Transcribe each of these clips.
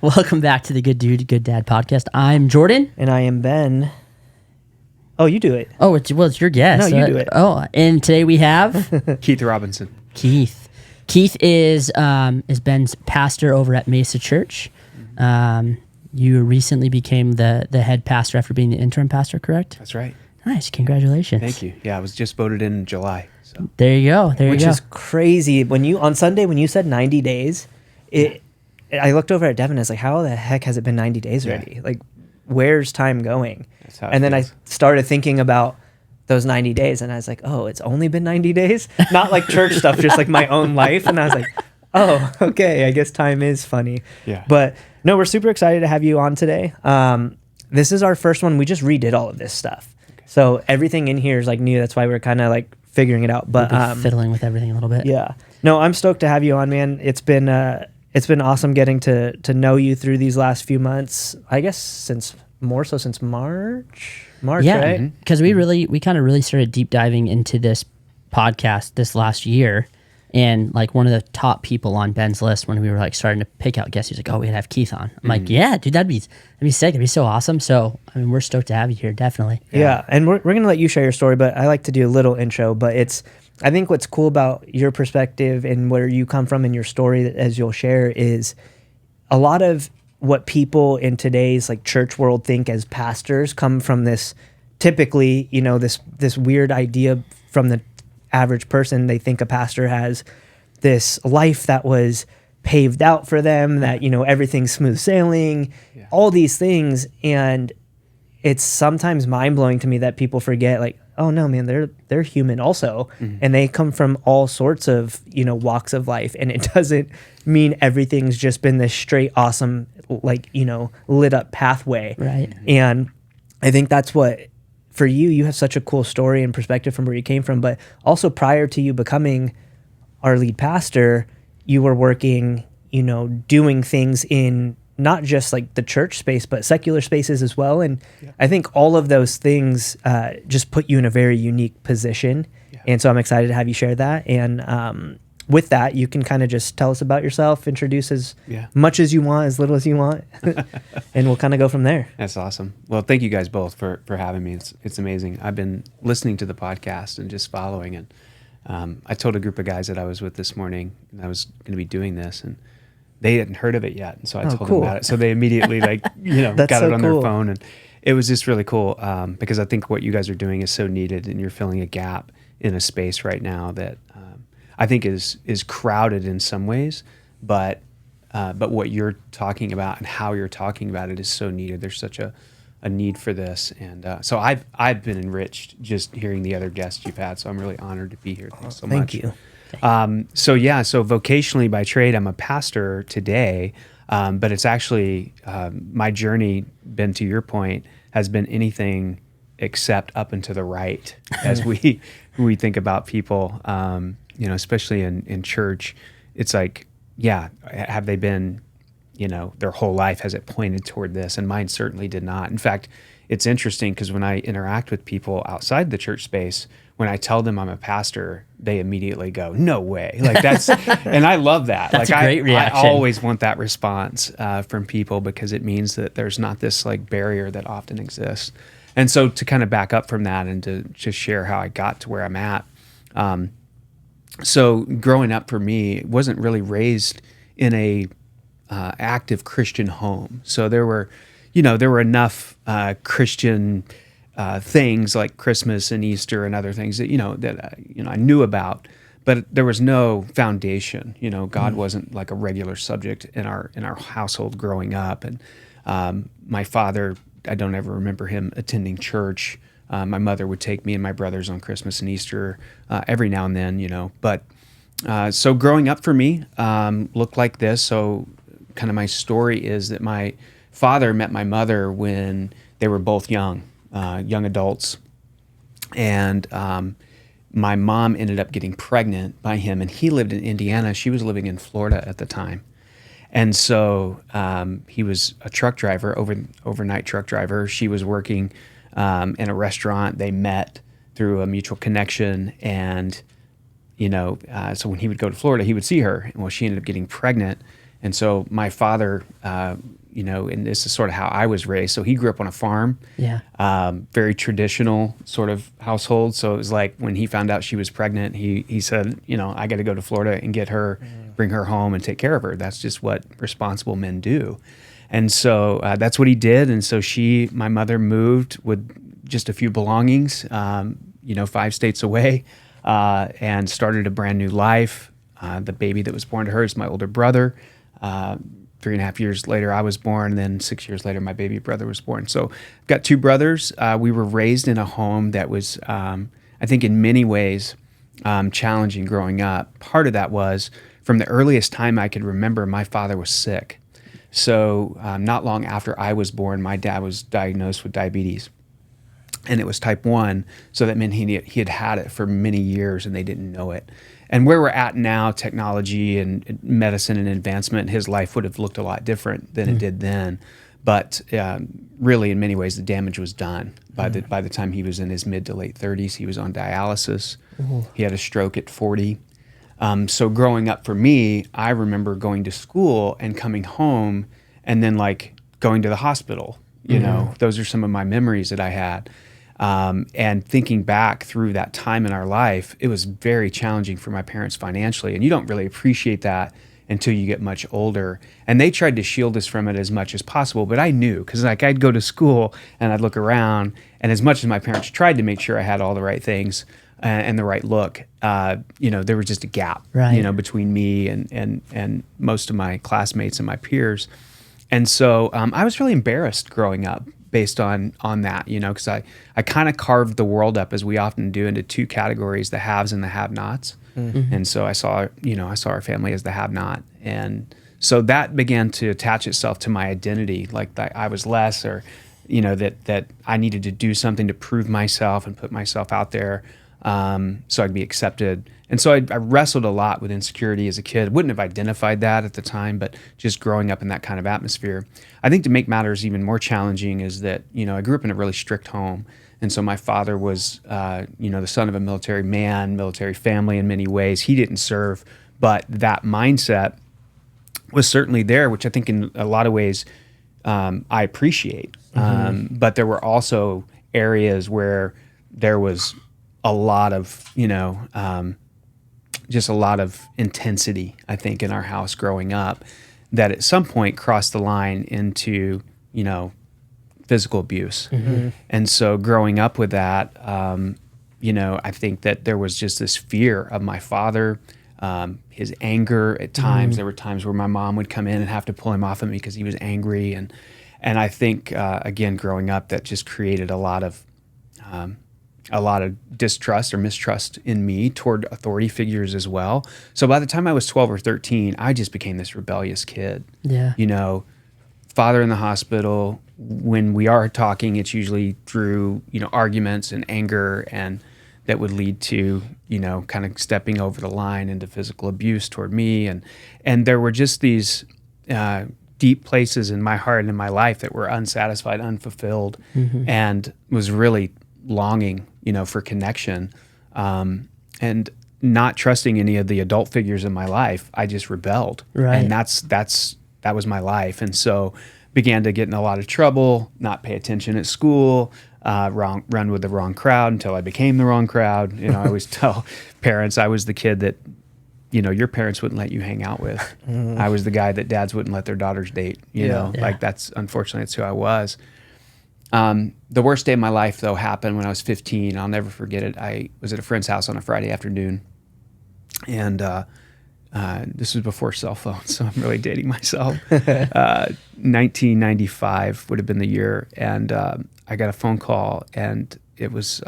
Welcome back to the Good Dude, Good Dad podcast. I'm Jordan. And I am Ben. Oh, you do it. Oh, it's your guest. No, you do it. Oh, and today we have Keith Robinson. Keith. Keith is Ben's pastor over at Mesa Church. You recently became the head pastor after being the interim pastor, correct? That's right. Nice. Congratulations. Thank you. Yeah, I was just voted in July. So There you go. Which is crazy. On Sunday, when you said 90 days, I looked over at Devin and I was like, how the heck has it been 90 days already? Yeah. Like, where's time going? That's how it And then I feels. started thinking about those 90 days and I was like, oh, it's only been 90 days? Not like church stuff, just like my own life. And I was like, oh, okay, I guess time is funny. Yeah. But no, we're super excited to have you on today. This is our first one. We just redid all of this stuff. So everything in here is like new. That's why we're kind of like figuring it out. But fiddling with everything a little bit. yeah, no, I'm stoked to have you on, man. It's been awesome getting to know you through these last few months. I guess since March, Yeah, right? because we kind of really started deep diving into this podcast this last year, and like one of the top people on Ben's list when we were like starting to pick out guests, he was like, "Oh, we'd have Keith on." I'm like, "Yeah, dude, that'd be sick. That'd be so awesome." So I mean, we're stoked to have you here, definitely. Yeah, and we're gonna let you share your story, but I like to do a little intro. But I think what's cool about your perspective and where you come from and your story, as you'll share, is a lot of what people in today's like church world think as pastors come from this typically, this weird idea from the average person. They think a pastor has this life that was paved out for them, that, everything's smooth sailing, all these things. And it's sometimes mind blowing to me that people forget, like, oh no, man, they're human also. And they come from all sorts of, walks of life. And it doesn't mean everything's just been this straight, awesome, like, lit up pathway. Right. And I think that's what, for you have such a cool story and perspective from where you came from, but also prior to you becoming our lead pastor, you were working, doing things in not just like the church space, but secular spaces as well. And I think all of those things just put you in a very unique position. Yeah. And so I'm excited to have you share that. And with that, you can kind of just tell us about yourself, introduce as much as you want, as little as you want, and we'll kind of go from there. That's awesome. Well, thank you guys both for having me. It's amazing. I've been listening to the podcast and just following, and I told a group of guys that I was with this morning and I was going to be doing this, and they hadn't heard of it yet. And so I told them about it. So they immediately got it on their phone, and it was just really cool because I think what you guys are doing is so needed, and you're filling a gap in a space right now that I think is crowded in some ways, but what you're talking about and how you're talking about it is so needed. There's such a need for this, and so I've been enriched just hearing the other guests you've had. So I'm really honored to be here. Thanks so much. Thank you. So vocationally by trade, I'm a pastor today, but it's actually my journey, Ben, to your point, has been anything except up and to the right as we think about people. Especially in church, it's like, have they been, their whole life, has it pointed toward this? And mine certainly did not. In fact, it's interesting because when I interact with people outside the church space, when I tell them I'm a pastor, they immediately go, "No way!" Like that's, and I love that. That's like a great reaction. I always want that response from people because it means that there's not this like barrier that often exists. And so to kind of back up from that and to just share how I got to where I'm at. So growing up for me, wasn't really raised in a active Christian home. So there were enough Christian things like Christmas and Easter and other things that I knew about, but there was no foundation. God wasn't like a regular subject in our household growing up. And my father, I don't ever remember him attending church. My mother would take me and my brothers on Christmas and Easter every now and then, But so growing up for me looked like this. So kind of my story is that my father met my mother when they were both young adults. And my mom ended up getting pregnant by him, and he lived in Indiana. She was living in Florida at the time. And so he was a truck driver, overnight truck driver. She was working in a restaurant. They met through a mutual connection, and so when he would go to Florida, he would see her. Well, she ended up getting pregnant, And so my father, and this is sort of how I was raised. So he grew up on a farm, Yeah. very traditional sort of household. So it was like when he found out she was pregnant, he said, I got to go to Florida and get her, bring her home and take care of her. That's just what responsible men do. And so that's what he did. And so my mother moved with just a few belongings, 5 states away, and started a brand new life. The baby that was born to her is my older brother. 3.5 years later, I was born. And then 6 years later, my baby brother was born. So I've got 2 brothers. We were raised in a home that was, I think in many ways, challenging growing up. Part of that was from the earliest time I could remember, my father was sick. So not long after I was born, my dad was diagnosed with diabetes. And it was type 1, so that meant he had had it for many years and they didn't know it. And where we're at now, technology and medicine and advancement, his life would have looked a lot different than it did then. But really, in many ways, the damage was done. By the time he was in his mid to late 30s, he was on dialysis. He had a stroke at 40. So growing up for me, I remember going to school and coming home and then like going to the hospital. Those are some of my memories that I had. And thinking back through that time in our life, it was very challenging for my parents financially. And you don't really appreciate that until you get much older. And they tried to shield us from it as much as possible. But I knew, because like I'd go to school and I'd look around, and as much as my parents tried to make sure I had all the right things and the right look, there was just a gap, between me and most of my classmates and my peers. And so I was really embarrassed growing up based on that, because I kind of carved the world up, as we often do, into 2 categories, the haves and the have-nots. Mm-hmm. And so I saw our family as the have-not. And so that began to attach itself to my identity, like that I was less, or, that I needed to do something to prove myself and put myself out there so I'd be accepted. And so I wrestled a lot with insecurity as a kid. Wouldn't have identified that at the time, but just growing up in that kind of atmosphere. I think to make matters even more challenging is that, I grew up in a really strict home. And so my father was, the son of a military man, military family in many ways. He didn't serve, but that mindset was certainly there, which I think in a lot of ways I appreciate. Mm-hmm. But there were also areas where there was a lot of, just a lot of intensity, I think, in our house growing up, that at some point crossed the line into, physical abuse. Mm-hmm. And so growing up with that, I think that there was just this fear of my father, his anger at times. Mm-hmm. There were times where my mom would come in and have to pull him off of me because he was angry. And I think, again, growing up, that just created a lot of distrust or mistrust in me toward authority figures as well. So by the time I was 12 or 13, I just became this rebellious kid. Yeah. Father in the hospital. When we are talking, it's usually through, arguments and anger, and that would lead to, kind of stepping over the line into physical abuse toward me. And there were just these deep places in my heart and in my life that were unsatisfied, unfulfilled, mm-hmm. and was really longing, for connection, and not trusting any of the adult figures in my life. I just rebelled, right. And that was my life. And so began to get in a lot of trouble, not pay attention at school, run with the wrong crowd until I became the wrong crowd. I always tell parents I was the kid that, your parents wouldn't let you hang out with. Mm. I was the guy that dads wouldn't let their daughters date. Like unfortunately, that's who I was. The worst day of my life, though, happened when I was 15. I'll never forget it. I was at a friend's house on a Friday afternoon, and this was before cell phones, so I'm really dating myself. 1995 would have been the year, and I got a phone call, and it was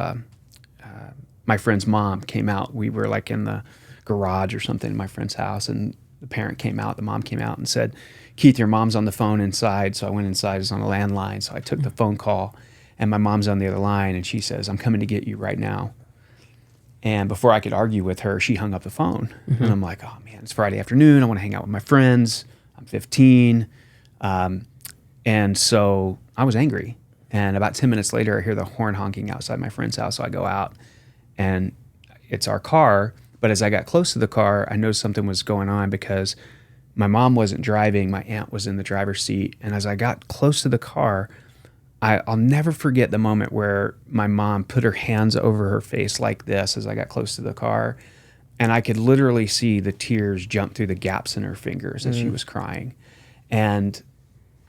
my friend's mom came out. We were like in the garage or something in my friend's house, and the mom came out and said, "Keith, your mom's on the phone inside." So I went inside. It was on a landline. So I took the phone call, and my mom's on the other line, and she says, "I'm coming to get you right now." And before I could argue with her, she hung up the phone. Mm-hmm. And I'm like, oh man, it's Friday afternoon. I want to hang out with my friends. I'm 15. And so I was angry. And about 10 minutes later, I hear the horn honking outside my friend's house. So I go out, and it's our car. But as I got close to the car, I noticed something was going on, because My mom wasn't driving. My aunt was in the driver's seat. And as I got close to the car, I'll never forget the moment where my mom put her hands over her face like this as I got close to the car. And I could literally see the tears jump through the gaps in her fingers as she was crying. And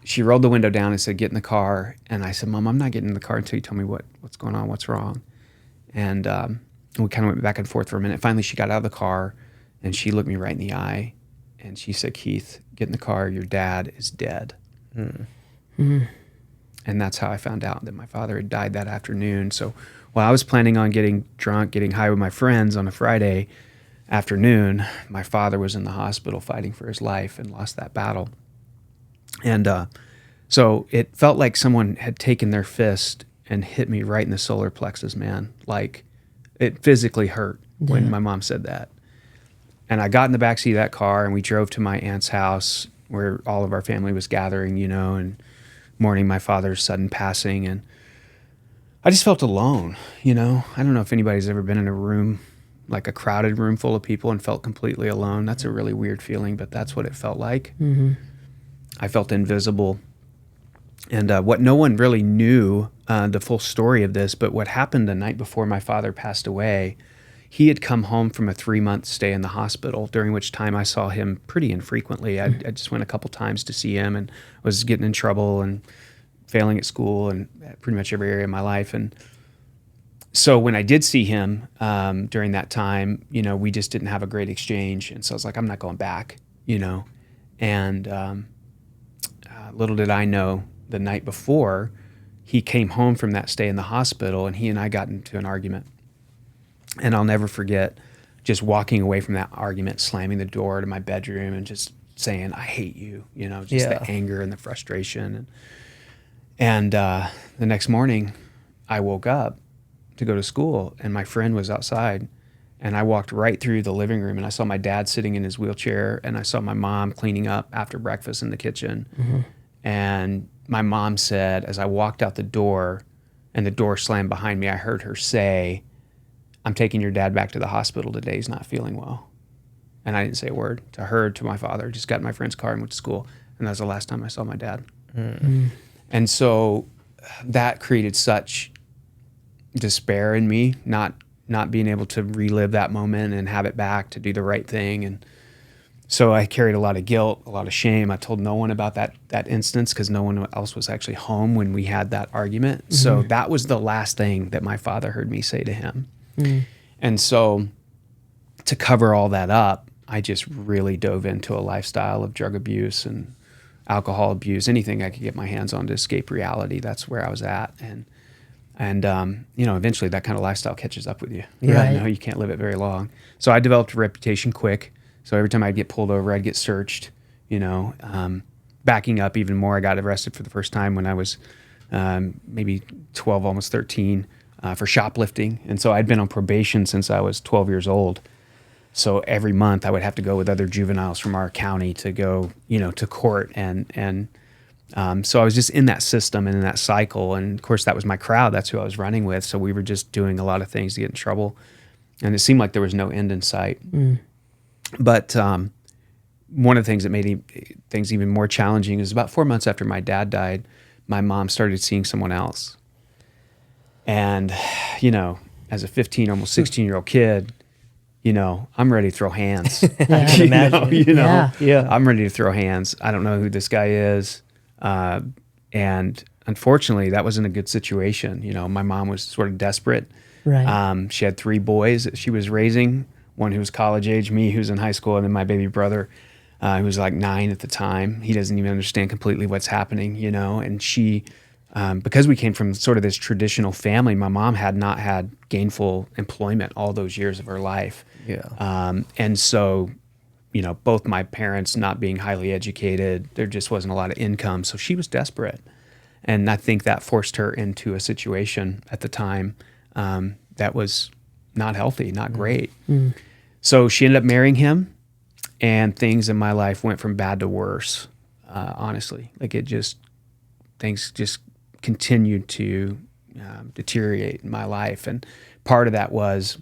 she rolled the window down and said, "Get in the car." And I said, "Mom, I'm not getting in the car until you tell me what's going on, what's wrong." And we kind of went back and forth for a minute. Finally, she got out of the car and she looked me right in the eye. And she said, "Keith, get in the car. Your dad is dead." And that's how I found out that my father had died that afternoon. So while I was planning on getting drunk, getting high with my friends on a Friday afternoon, my father was in the hospital fighting for his life and lost that battle. And so it felt like someone had taken their fist and hit me right in the solar plexus, man. Like it physically hurt when my mom said that. And I got in the backseat of that car and we drove to my aunt's house where all of our family was gathering, and mourning my father's sudden passing. And I just felt alone, I don't know if anybody's ever been in a room, like a crowded room full of people, and felt completely alone. That's a really weird feeling, but that's what it felt like. I felt invisible. And what no one really knew, the full story of this, but what happened the night before my father passed away, he had come home from a 3-month stay in the hospital, during which time I saw him pretty infrequently. I just went a couple times to see him and was getting in trouble and failing at school and pretty much every area of my life. And so when I did see him during that time, we just didn't have a great exchange. And so I was like, I'm not going back, And little did I know, the night before, he came home from that stay in the hospital and he and I got into an argument. And I'll never forget just walking away from that argument, slamming the door to my bedroom and just saying, "I hate you," the anger and the frustration. And the next morning I woke up to go to school and my friend was outside and I walked right through the living room and I saw my dad sitting in his wheelchair and I saw my mom cleaning up after breakfast in the kitchen. And my mom said, as I walked out the door and the door slammed behind me, I heard her say, "I'm taking your dad back to the hospital today. He's not feeling well." And I didn't say a word to her, to my father. Just got in my friend's car and went to school. And that was the last time I saw my dad. And so that created such despair in me, not being able to relive that moment and have it back to do the right thing. And so I carried a lot of guilt, a lot of shame. I told no one about that instance because no one else was actually home when we had that argument. So that was the last thing that my father heard me say to him. And so to cover all that up, I just really dove into a lifestyle of drug abuse and alcohol abuse, anything I could get my hands on to escape reality. That's where I was at. And eventually that kind of lifestyle catches up with you. Right. You can't live it very long. So I developed a reputation quick. So every time I'd get pulled over, I'd get searched, backing up even more. I got arrested for the first time when I was maybe 12, almost 13, for shoplifting. And so I'd been on probation since I was 12 years old. So every month I would have to go with other juveniles from our county to go, to court. And so I was just in that system and in that cycle. And of course that was my crowd. That's who I was running with. So we were just doing a lot of things to get in trouble. And it seemed like there was no end in sight. But one of the things that made things even more challenging is about 4 months after my dad died, my mom started seeing someone else. And, as a 15, almost 16-year-old kid, I'm ready to throw hands. I can imagine. Yeah. I'm ready to throw hands. I don't know who this guy is. And unfortunately, that wasn't a good situation. My mom was sort of desperate. Right. She had 3 boys that she was raising, one who was college age, me who's in high school, and then my baby brother, who was like 9 at the time. He doesn't even understand completely what's happening, and she, because we came from sort of this traditional family, my mom had not had gainful employment all those years of her life. And so, both my parents not being highly educated, there just wasn't a lot of income. So she was desperate. And I think that forced her into a situation at the time that was not healthy, not great. So she ended up marrying him, and things in my life went from bad to worse, honestly. Like things just continued to deteriorate in my life. And part of that was,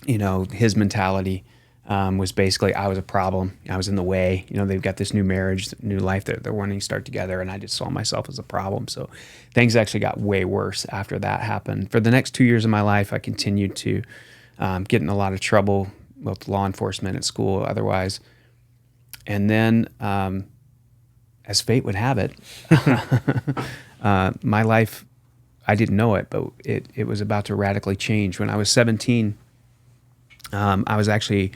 his mentality. was basically I was a problem. I was in the way. They've got this new marriage, new life that they're wanting to start together, and I just saw myself as a problem. So things actually got way worse after that happened. For the next 2 years of my life, I continued to get in a lot of trouble with law enforcement at school, otherwise. And then, as fate would have it, my life, I didn't know it, but it was about to radically change. When I was 17, I was actually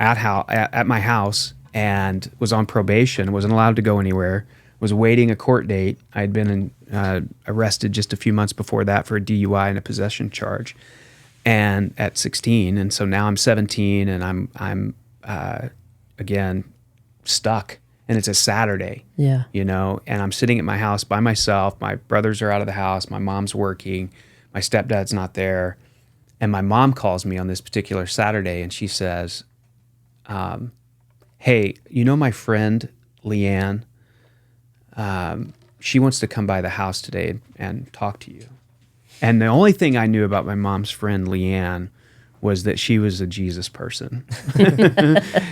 at my house and was on probation, wasn't allowed to go anywhere, was awaiting a court date. I had been arrested just a few months before that for a DUI and a possession charge, and at 16. And so now I'm 17, and I'm again stuck. And it's a Saturday, Yeah. and I'm sitting at my house by myself. My brothers are out of the house. My mom's working. My stepdad's not there. And my mom calls me on this particular Saturday, and she says, hey, my friend Leanne, she wants to come by the house today and talk to you. And the only thing I knew about my mom's friend Leanne was that she was a Jesus person.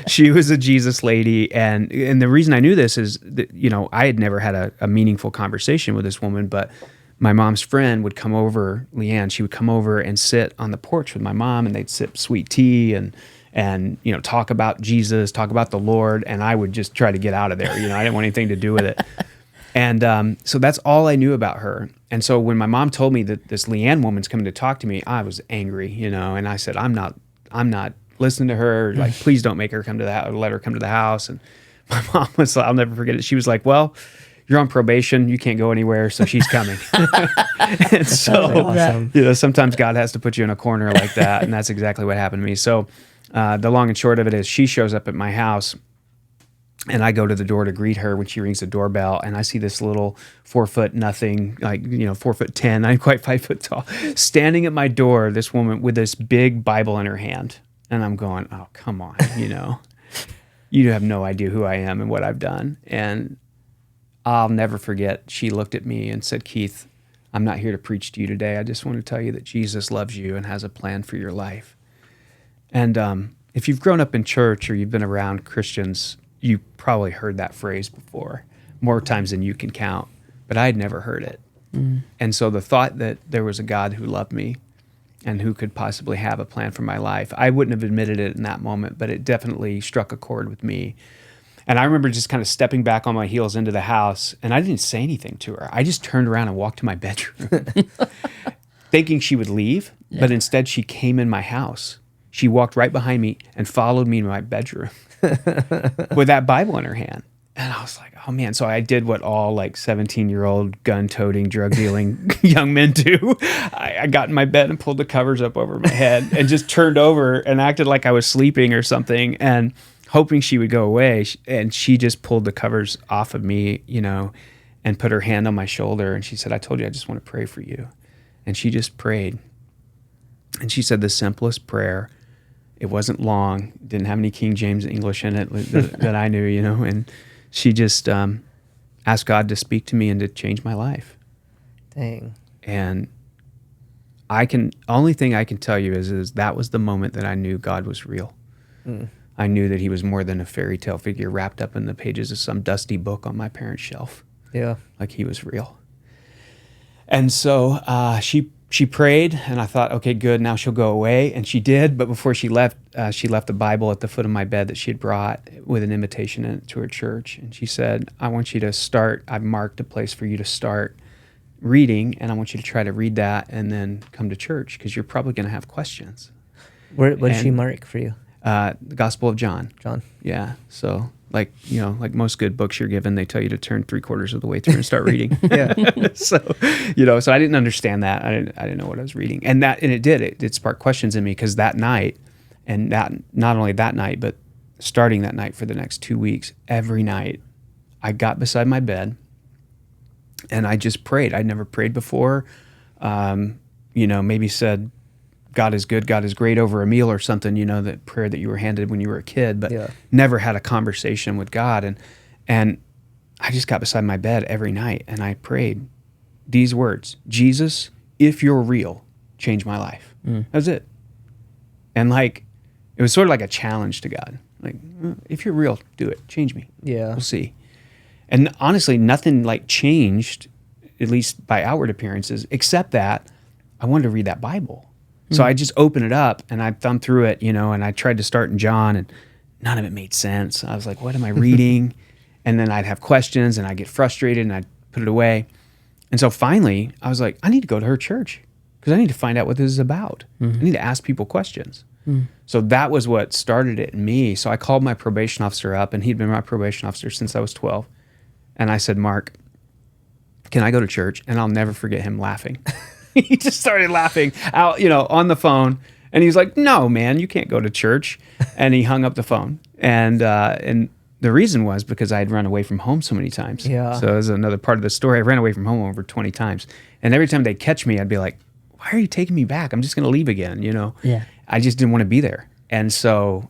She was a Jesus lady. And the reason I knew this is that, I had never had a meaningful conversation with this woman, but my mom's friend would come over, Leanne, she would come over and sit on the porch with my mom, and they'd sip sweet tea and talk about Jesus, talk about the Lord. And I would just try to get out of there. I didn't want anything to do with it. And so that's all I knew about her. And so when my mom told me that this Leanne woman's coming to talk to me, I was angry, and I said, I'm not listening to her. Like, please don't make her come to the house, let her come to the house. And my mom was, I'll never forget it. She was like, well, you're on probation. You can't go anywhere. So she's coming. And so, Awesome. sometimes God has to put you in a corner like that. And that's exactly what happened to me. So the long and short of it is she shows up at my house, and I go to the door to greet her when she rings the doorbell, and I see this little 4'0" nothing, 4'10", I'm not quite 5 foot tall, standing at my door, this woman with this big Bible in her hand. And I'm going, oh, come on, you have no idea who I am and what I've done. And I'll never forget, she looked at me and said, Keith, I'm not here to preach to you today. I just want to tell you that Jesus loves you and has a plan for your life. And if you've grown up in church or you've been around Christians, you probably heard that phrase before, more times than you can count, but I had never heard it. And so the thought that there was a God who loved me and who could possibly have a plan for my life, I wouldn't have admitted it in that moment, but it definitely struck a chord with me. And I remember just kind of stepping back on my heels into the house, and I didn't say anything to her. I just turned around and walked to my bedroom thinking she would leave, but instead she came in my house. She walked right behind me and followed me to my bedroom with that Bible in her hand. And I was like, oh man. So I did what all 17-year-old gun-toting, drug-dealing young men do. I got in my bed and pulled the covers up over my head and just turned over and acted like I was sleeping or something, and hoping she would go away. And she just pulled the covers off of me, and put her hand on my shoulder. And she said, I told you I just want to pray for you. And she just prayed. And she said the simplest prayer. It wasn't long, didn't have any King James English in it that I knew, and she just asked God to speak to me and to change my life. Dang. And only thing I can tell you is that was the moment that I knew God was real. I knew that he was more than a fairy tale figure wrapped up in the pages of some dusty book on my parents' shelf. Yeah. Like he was real. And so she prayed, and I thought, okay, good, now she'll go away. And she did, but before she left the Bible at the foot of my bed that she had brought with an invitation in it to her church. And she said, I want you to start, I've marked a place for you to start reading, and I want you to try to read that and then come to church, because you're probably going to have questions. What did she mark for you? The Gospel of John. John. Yeah, so like most good books you're given, they tell you to turn 3/4 of the way through and start reading. Yeah. So I didn't understand that. I didn't know what I was reading. And it sparked questions in me, because that night, and that not only that night, but starting that night for the next 2 weeks, every night I got beside my bed and I just prayed. I'd never prayed before. Maybe said, God is good, God is great over a meal or something, that prayer that you were handed when you were a kid, but never had a conversation with God. And I just got beside my bed every night and I prayed these words: Jesus, if you're real, change my life. That was it. And it was sort of like a challenge to God. Like, if you're real, do it. Change me. Yeah. We'll see. And honestly, nothing like changed, at least by outward appearances, except that I wanted to read that Bible. So I just opened it up and I thumbed through it, and I tried to start in John, and none of it made sense. I was like, what am I reading? And then I'd have questions and I'd get frustrated and I'd put it away. And so finally, I was like, I need to go to her church because I need to find out what this is about. I need to ask people questions. So that was what started it in me. So I called my probation officer up, and he'd been my probation officer since I was 12. And I said, Mark, can I go to church? And I'll never forget him laughing. He just started laughing out, on the phone. And he's like, no, man, you can't go to church. And he hung up the phone. And the reason was because I had run away from home so many times. Yeah. So there's another part of the story. I ran away from home over 20 times. And every time they'd catch me, I'd be like, why are you taking me back? I'm just going to leave again, Yeah. I just didn't want to be there. And so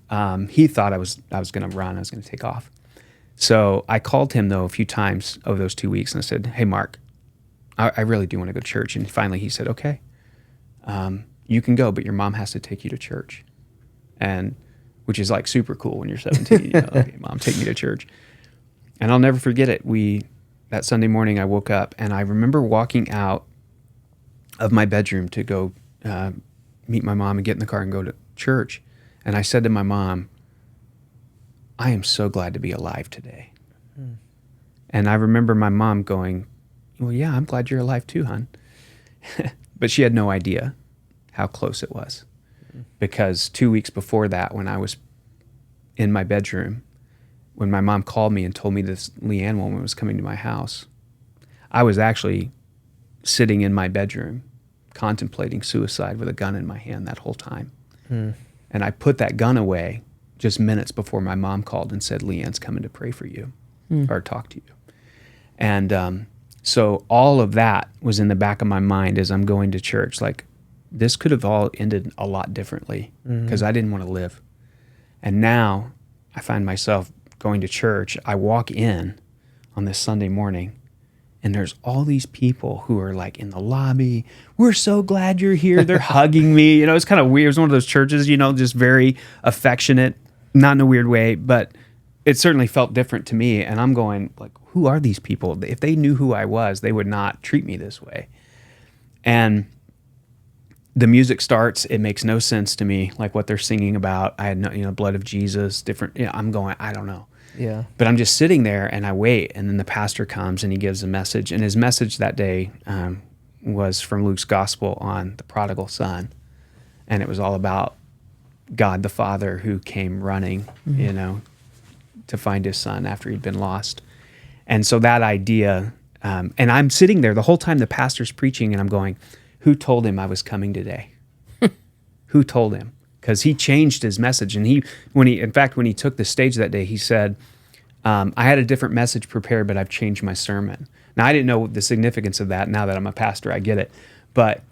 he thought I was going to run. I was going to take off. So I called him, though, a few times over those 2 weeks, and I said, hey, Mark, I really do want to go to church. And finally he said, okay, you can go, but your mom has to take you to church. And which is like super cool when you're 17. Okay, Mom, take me to church. And I'll never forget it. That Sunday morning I woke up, and I remember walking out of my bedroom to go meet my mom and get in the car and go to church. And I said to my mom, I am so glad to be alive today. And I remember my mom going, well, yeah, I'm glad you're alive too, hon. But she had no idea how close it was. Because 2 weeks before that, when I was in my bedroom, when my mom called me and told me this Leanne woman was coming to my house, I was actually sitting in my bedroom contemplating suicide with a gun in my hand that whole time. And I put that gun away just minutes before my mom called and said, Leanne's coming to pray for you or talk to you. And so all of that was in the back of my mind as I'm going to church. Like, this could have all ended a lot differently because I didn't want to live. And now I find myself going to church. I walk in on this Sunday morning, and there's all these people who are like in the lobby. We're so glad you're here. They're hugging me. It's kind of weird. It was one of those churches, just very affectionate, not in a weird way, but it certainly felt different to me. And I'm going like, who are these people? If they knew who I was, they would not treat me this way. And the music starts. It makes no sense to me, like what they're singing about. I had no, blood of Jesus, different. I'm going, I don't know. Yeah. But I'm just sitting there and I wait, and then the pastor comes and he gives a message. And his message that day was from Luke's gospel on the prodigal son, and it was all about God the Father who came running, to find his son after he'd been lost. And so that idea, and I'm sitting there the whole time the pastor's preaching, and I'm going, who told him I was coming today? Who told him? Because he changed his message. And when he took the stage that day, he said, I had a different message prepared, but I've changed my sermon. Now, I didn't know the significance of that. Now that I'm a pastor, I get it. But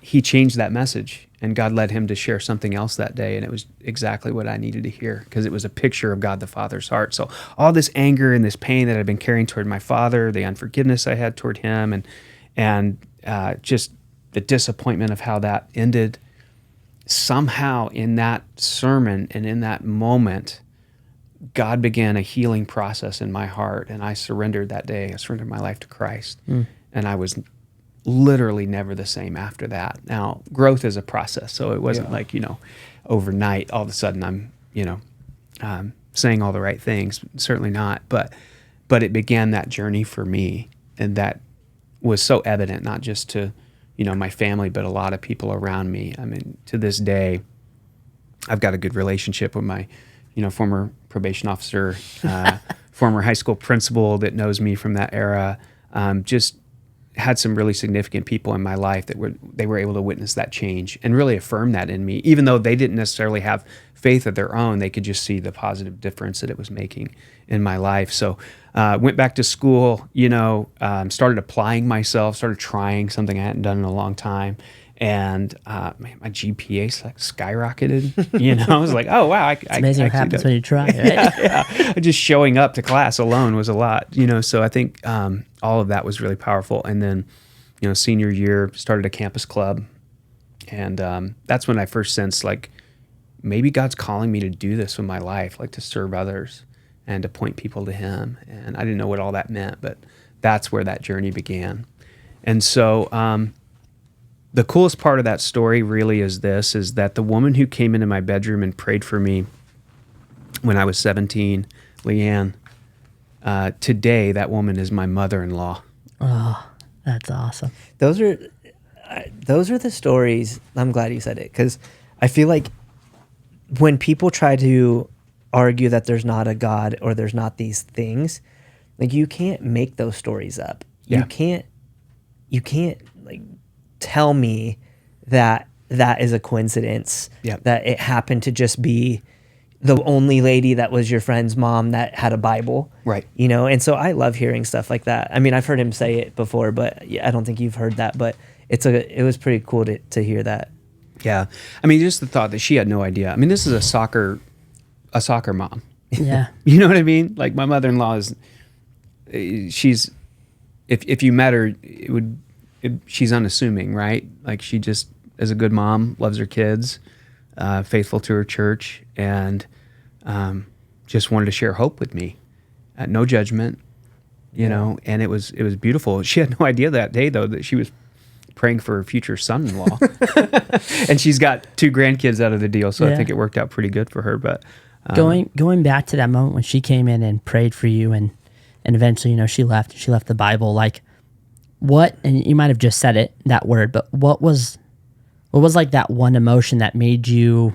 he changed that message, and God led him to share something else that day. And it was exactly what I needed to hear, because it was a picture of God the Father's heart. So all this anger and this pain that I've been carrying toward my father, the unforgiveness I had toward him, and just the disappointment of how that ended, somehow in that sermon and in that moment, God began a healing process in my heart, and I surrendered that day. I surrendered my life to Christ, and I was literally never the same after that. Now, growth is a process, so it wasn't like, overnight, all of a sudden I'm, saying all the right things. Certainly not, but it began that journey for me, and that was so evident, not just to my family, but a lot of people around me. I mean, to this day, I've got a good relationship with my, former probation officer, former high school principal that knows me from that era. Just had some really significant people in my life that were able to witness that change and really affirm that in me, even though they didn't necessarily have faith of their own. They could just see the positive difference that it was making in my life. So went back to school, started applying myself, started trying something I hadn't done in a long time. And man, my GPA skyrocketed. I was like, oh, wow. It's amazing what happens when you try, right? Yeah. Just showing up to class alone was a lot, So I think all of that was really powerful. And then, senior year, started a campus club. And that's when I first sensed, like, maybe God's calling me to do this with my life, like to serve others and to point people to him. And I didn't know what all that meant, but that's where that journey began. And so the coolest part of that story really is that the woman who came into my bedroom and prayed for me when I was 17, Leanne, today that woman is my mother-in-law. Oh, that's awesome. Those are the stories. I'm glad you said it, because I feel like when people try to argue that there's not a God or there's not these things, like, you can't make those stories up. Yeah. You can't like tell me that is a coincidence. Yep. That it happened to just be the only lady that was your friend's mom that had a Bible. Right. You know, and so I love hearing stuff like that. I mean, I've heard him say it before, but yeah, I don't think you've heard that, but it was pretty cool to hear that. Yeah. I mean, just the thought that she had no idea. I mean, this is a soccer mom. Yeah. You know what I mean? Like, my mother-in-law she's, if you met her, she's unassuming, right? Like, she just is a good mom, loves her kids, faithful to her church, and just wanted to share hope with me. No judgment, you know, and it was beautiful. She had no idea that day, though, that she was praying for her future son-in-law. And she's got 2 grandkids out of the deal, so I think it worked out pretty good for her. But going back to that moment when she came in and prayed for you, and eventually, you know, she left the Bible, like, what, and you might have just said it, that word, but what was like that one emotion that made you,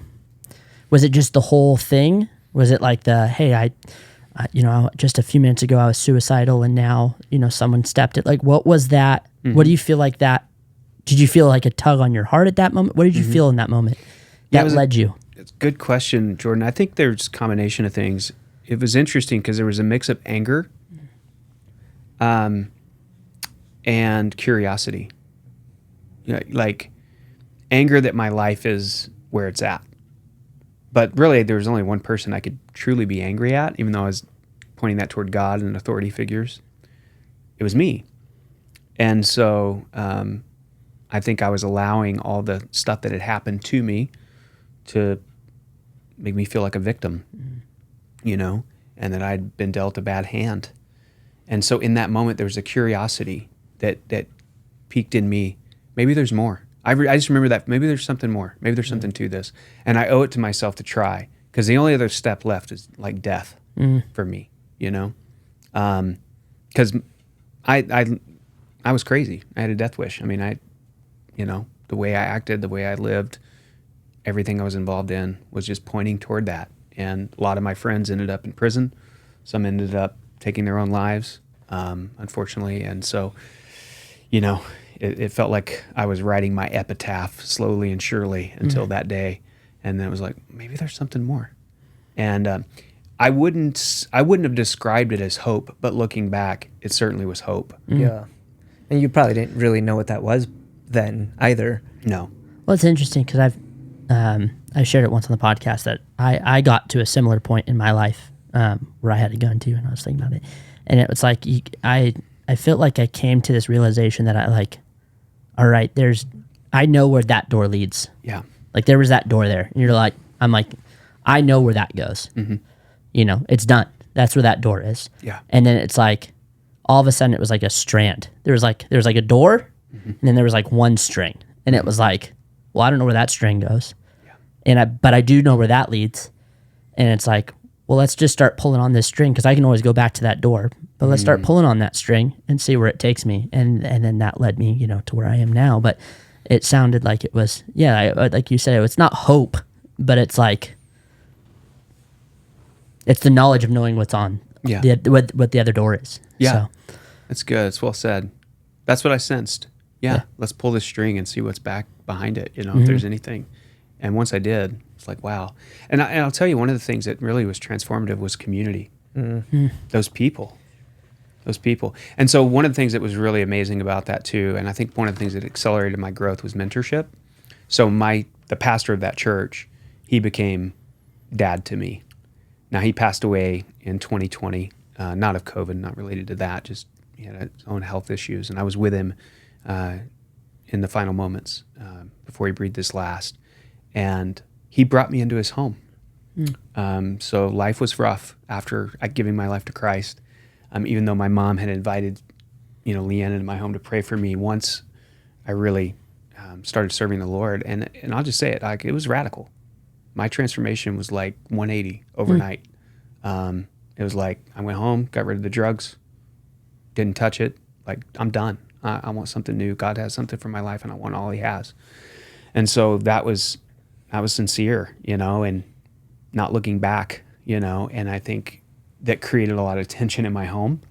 was it just the whole thing? Was it like hey, I you know, just a few minutes ago I was suicidal and now, you know, someone stepped it. Like, what was that? Mm-hmm. What do you feel like that? Did you feel like a tug on your heart at that moment? What did you feel in that moment that led you? It's a good question, Jordan. I think there's a combination of things. It was interesting because there was a mix of anger and curiosity. You know, like, anger that my life is where it's at. But really, there was only one person I could truly be angry at, even though I was pointing that toward God and authority figures. It was me. And so I think I was allowing all the stuff that had happened to me to make me feel like a victim, you know, and that I'd been dealt a bad hand. And so in that moment, there was a curiosity that piqued in me. Maybe there's more. I just remember that maybe there's something more. Maybe there's something to this. And I owe it to myself to try, because the only other step left is like death for me, you know? Because I was crazy. I had a death wish. I mean, you know, the way I acted, the way I lived, everything I was involved in was just pointing toward that. And a lot of my friends ended up in prison. Some ended up taking their own lives, unfortunately. And so, you know, it felt like I was writing my epitaph slowly and surely until that day. And then it was like, maybe there's something more. And I wouldn't have described it as hope, but looking back, it certainly was hope. Yeah. And you probably didn't really know what that was then either. No. Well, it's interesting because I shared it once on the podcast that I got to a similar point in my life where I had a gun too, and I was thinking about it. And it was like, I felt like I came to this realization that all right, I know where that door leads. Yeah. Like, there was that door there. And I'm like, I know where that goes. Mm-hmm. You know, it's done. That's where that door is. Yeah. And then it's like, all of a sudden it was like a strand. There was like a door, and then there was like one string. And it was like, well, I don't know where that string goes. Yeah. But I do know where that leads. And it's like, well, let's just start pulling on this string, because I can always go back to that door. But let's start pulling on that string and see where it takes me. And then that led me, you know, to where I am now. But it sounded like it was, like you said, it's not hope, but it's like, it's the knowledge of knowing what's on, what the other door is. Yeah, so. That's good. It's well said. That's what I sensed. Yeah, let's pull this string and see what's back behind it, you know, if there's anything. And once I did, it's like, wow. And I'll tell you, one of the things that really was transformative was community. Mm-hmm. Those people. And so one of the things that was really amazing about that too, and I think one of the things that accelerated my growth, was mentorship. So the pastor of that church, he became dad to me. Now, he passed away in 2020, not of COVID, not related to that, just he had his own health issues. And I was with him in the final moments before he breathed his last. And he brought me into his home. So life was rough after giving my life to Christ. Even though my mom had invited, Leanne into my home to pray for me once I really started serving the Lord. And I'll just say it, like, it was radical. My transformation was like 180 overnight. It was like I went home, got rid of the drugs, didn't touch it. Like, I'm done. I want something new. God has something for my life, and I want all he has. And so that was sincere, and not looking back, and I think that created a lot of tension in my home.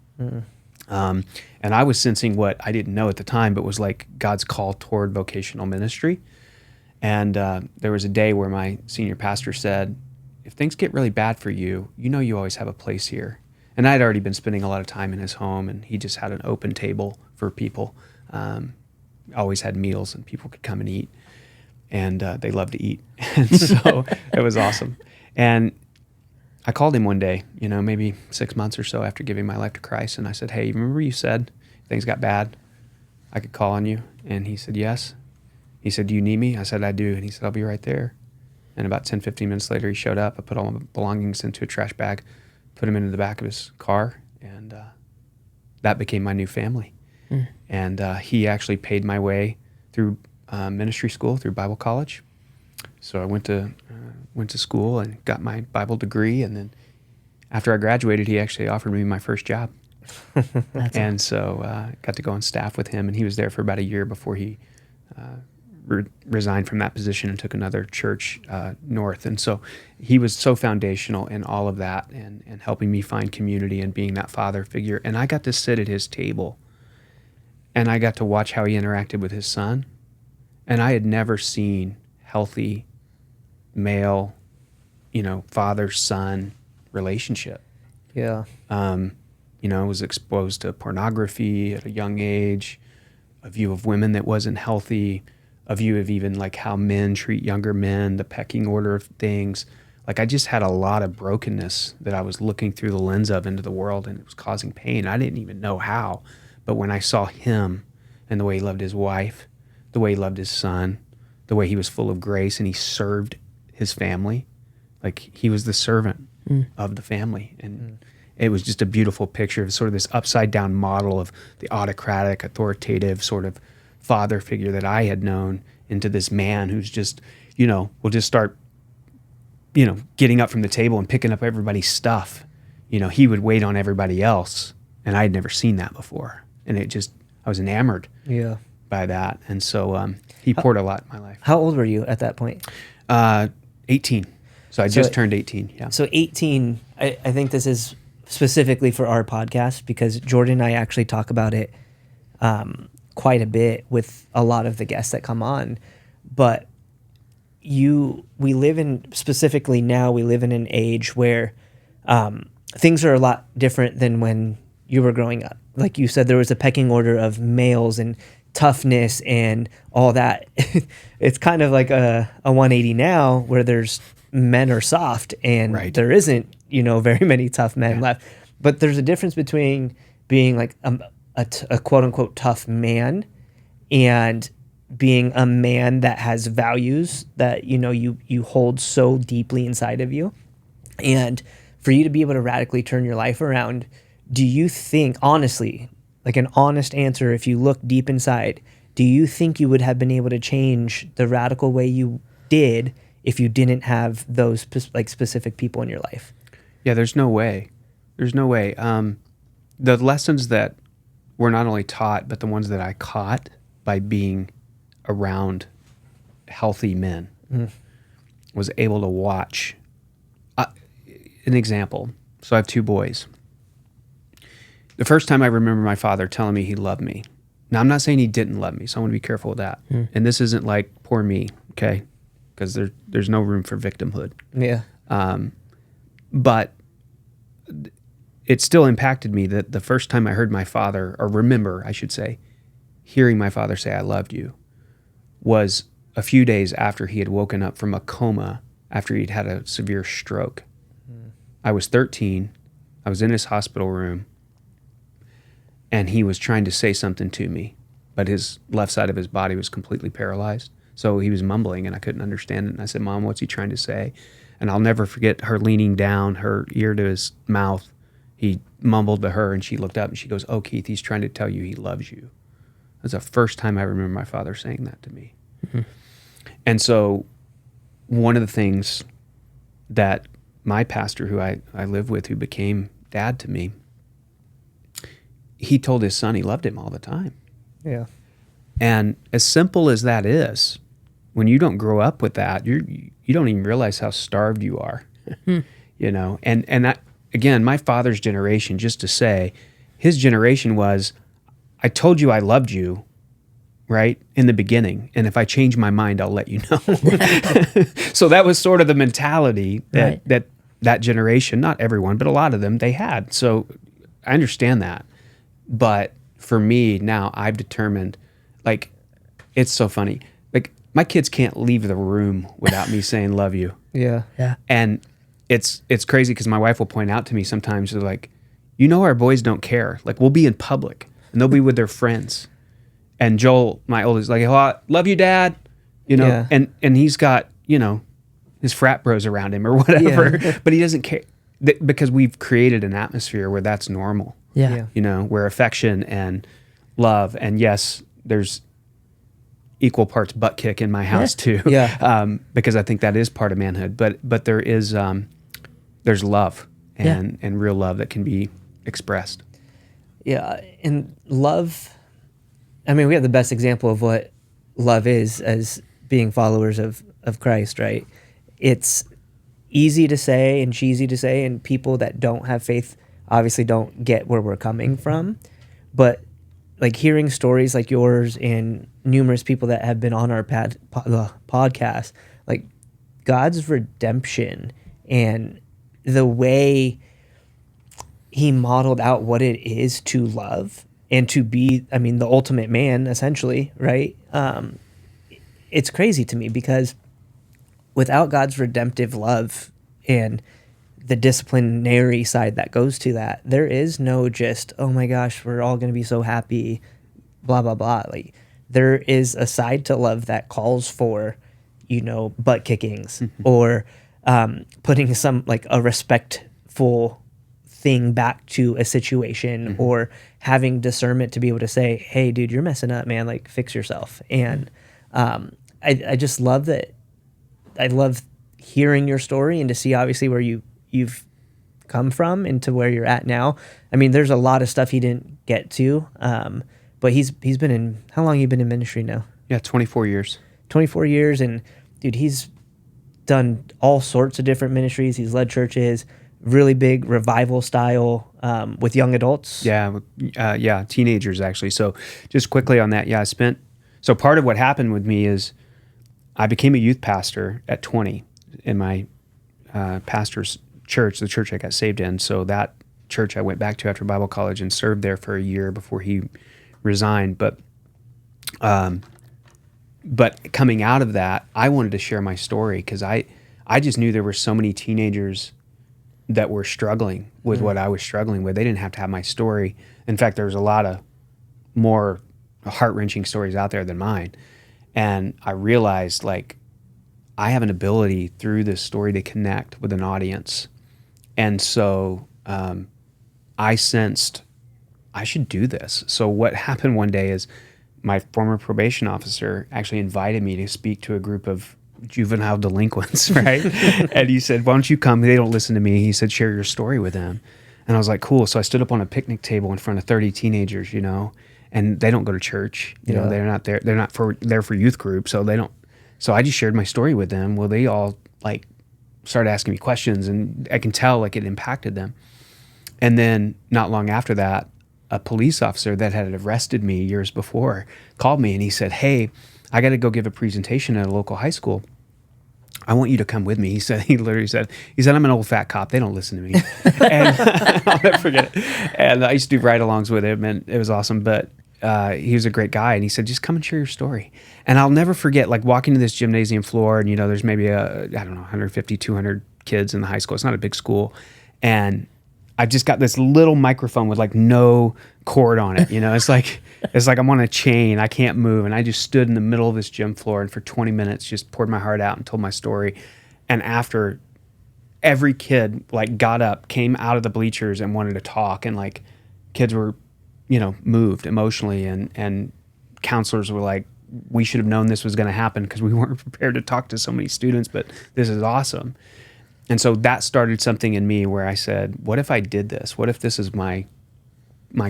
And I was sensing what I didn't know at the time, but was like God's call toward vocational ministry. And there was a day where my senior pastor said, if things get really bad for you, you always have a place here. And I'd already been spending a lot of time in his home, and he just had an open table for people. Always had meals, and people could come and eat. And they loved to eat. And so it was awesome. And I called him one day, maybe 6 months or so after giving my life to Christ. And I said, hey, remember you said if things got bad, I could call on you? And he said, yes. He said, do you need me? I said, I do. And he said, I'll be right there. And about 10, 15 minutes later, he showed up. I put all my belongings into a trash bag, put them into the back of his car, and that became my new family. And he actually paid my way through ministry school, through Bible college. So I went to school and got my Bible degree, and then after I graduated, he actually offered me my first job. And so I got to go on staff with him, and he was there for about a year before he resigned from that position and took another church north. And so he was so foundational in all of that, and helping me find community and being that father figure. And I got to sit at his table, and I got to watch how he interacted with his son. And I had never seen healthy male, father-son relationship. Yeah. I was exposed to pornography at a young age, a view of women that wasn't healthy, a view of even like how men treat younger men, the pecking order of things. Like, I just had a lot of brokenness that I was looking through the lens of into the world, and it was causing pain. I didn't even know how. But when I saw him and the way he loved his wife, the way he loved his son, the way he was full of grace, and he served his family, like he was the servant of the family. And it was just a beautiful picture of sort of this upside down model of the autocratic, authoritative sort of father figure that I had known, into this man who's just, will just start, getting up from the table and picking up everybody's stuff. He would wait on everybody else, and I had never seen that before. And I was enamored by that. And so he poured a lot in my life. How old were you at that point? 18. So I just turned 18. Yeah. So 18, I think this is specifically for our podcast, because Jordan and I actually talk about it quite a bit with a lot of the guests that come on. But we live in an age where things are a lot different than when you were growing up. Like you said, there was a pecking order of males and toughness and all that. It's kind of like a 180 now, where there's men are soft, and there isn't, very many tough men left. But there's a difference between being like a quote unquote tough man and being a man that has values that, you hold so deeply inside of you. And for you to be able to radically turn your life around, do you think, honestly, like an honest answer, if you look deep inside, do you think you would have been able to change the radical way you did if you didn't have those specific people in your life? Yeah, there's no way. There's no way. The lessons that were not only taught, but the ones that I caught by being around healthy men, was able to watch. An example. So I have two boys. The first time I remember my father telling me he loved me. Now, I'm not saying he didn't love me, so I want to be careful with that. And this isn't like poor me, okay? Because there's no room for victimhood. Yeah. But it still impacted me that the first time I heard my father, or remember, I should say, hearing my father say, I loved you, was a few days after he had woken up from a coma after he'd had a severe stroke. I was 13. I was in his hospital room, and he was trying to say something to me, but his left side of his body was completely paralyzed. So he was mumbling and I couldn't understand it. And I said, Mom, what's he trying to say? And I'll never forget her leaning down, her ear to his mouth. He mumbled to her and she looked up and she goes, oh, Keith, he's trying to tell you he loves you. That's the first time I remember my father saying that to me. Mm-hmm. And so one of the things that my pastor, who I live with, who became dad to me, he told his son he loved him all the time. Yeah. And as simple as that is, when you don't grow up with that, you don't even realize how starved you are. You know, and that, again, my father's generation, just to say, his generation was, I told you I loved you, right, in the beginning, and if I change my mind, I'll let you know. So that was sort of the mentality that generation, not everyone, but a lot of them, they had. So I understand that. But for me now, I've determined, like, it's so funny. Like, my kids can't leave the room without me saying love you. Yeah. Yeah. And it's crazy because my wife will point out to me sometimes, they're like, you know, our boys don't care. Like, we'll be in public and they'll be with their friends. And Joel, my oldest, like, oh, love you, Dad. You know, and he's got, you know, his frat bros around him or whatever, but he doesn't care because we've created an atmosphere where that's normal. Yeah. You know, where affection and love, and yes, there's equal parts butt kick in my house too. Yeah. Because I think that is part of manhood, but there is, there's love and real love that can be expressed. Yeah. And love, I mean, we have the best example of what love is as being followers of Christ, right? It's easy to say and cheesy to say, and people that don't have faith obviously don't get where we're coming from. But like hearing stories like yours and numerous people that have been on our podcast, like God's redemption and the way he modeled out what it is to love and to be, I mean, the ultimate man, essentially, right? It's crazy to me because without God's redemptive love and the disciplinary side that goes to that, there is no just, oh my gosh, we're all going to be so happy, blah, blah, blah. Like, there is a side to love that calls for, you know, butt kickings or putting some, like, a respectful thing back to a situation or having discernment to be able to say, hey, dude, you're messing up, man, like, fix yourself. And I just love that. I love hearing your story and to see obviously where you've come from and to where you're at now. I mean, there's a lot of stuff he didn't get to, but he's been in, how long have you been in ministry now? Yeah, 24 years. 24 years, and dude, he's done all sorts of different ministries. He's led churches, really big revival style with young adults. Yeah, teenagers actually. So just quickly on that, so part of what happened with me is I became a youth pastor at 20 in my pastor's church, the church I got saved in. So that church I went back to after Bible college and served there for a year before he resigned. But coming out of that, I wanted to share my story because I just knew there were so many teenagers that were struggling with what I was struggling with. They didn't have to have my story. In fact, there's a lot of more heart-wrenching stories out there than mine. And I realized, like, I have an ability through this story to connect with an audience. And so I sensed I should do this. So what happened one day is my former probation officer actually invited me to speak to a group of juvenile delinquents, right? And he said, why don't you come? They don't listen to me. He said, share your story with them. And I was like, cool. So I stood up on a picnic table in front of 30 teenagers, you know, and they don't go to church. You know, they're not there. They're not there for youth group. So they don't. So I just shared my story with them. Well, they all like started asking me questions, and I can tell like it impacted them. And then not long after that, a police officer that had arrested me years before called me and he said, hey, I got to go give a presentation at a local high school. I want you to come with me. He literally said, I'm an old fat cop. They don't listen to me. And I'll never forget it. And I used to do ride-alongs with him, and it was awesome. But he was a great guy, and he said, just come and share your story. And I'll never forget, like, walking to this gymnasium floor, and, you know, there's maybe 150, 200 kids in the high school. It's not a big school. And I've just got this little microphone with like no cord on it. It's like I'm on a chain. I can't move. And I just stood in the middle of this gym floor and for 20 minutes just poured my heart out and told my story. And after, every kid like got up, came out of the bleachers and wanted to talk, and like kids were, moved emotionally, and counselors were like, we should have known this was going to happen because we weren't prepared to talk to so many students, but this is awesome. And so that started something in me where I said, what if I did this? What if this is my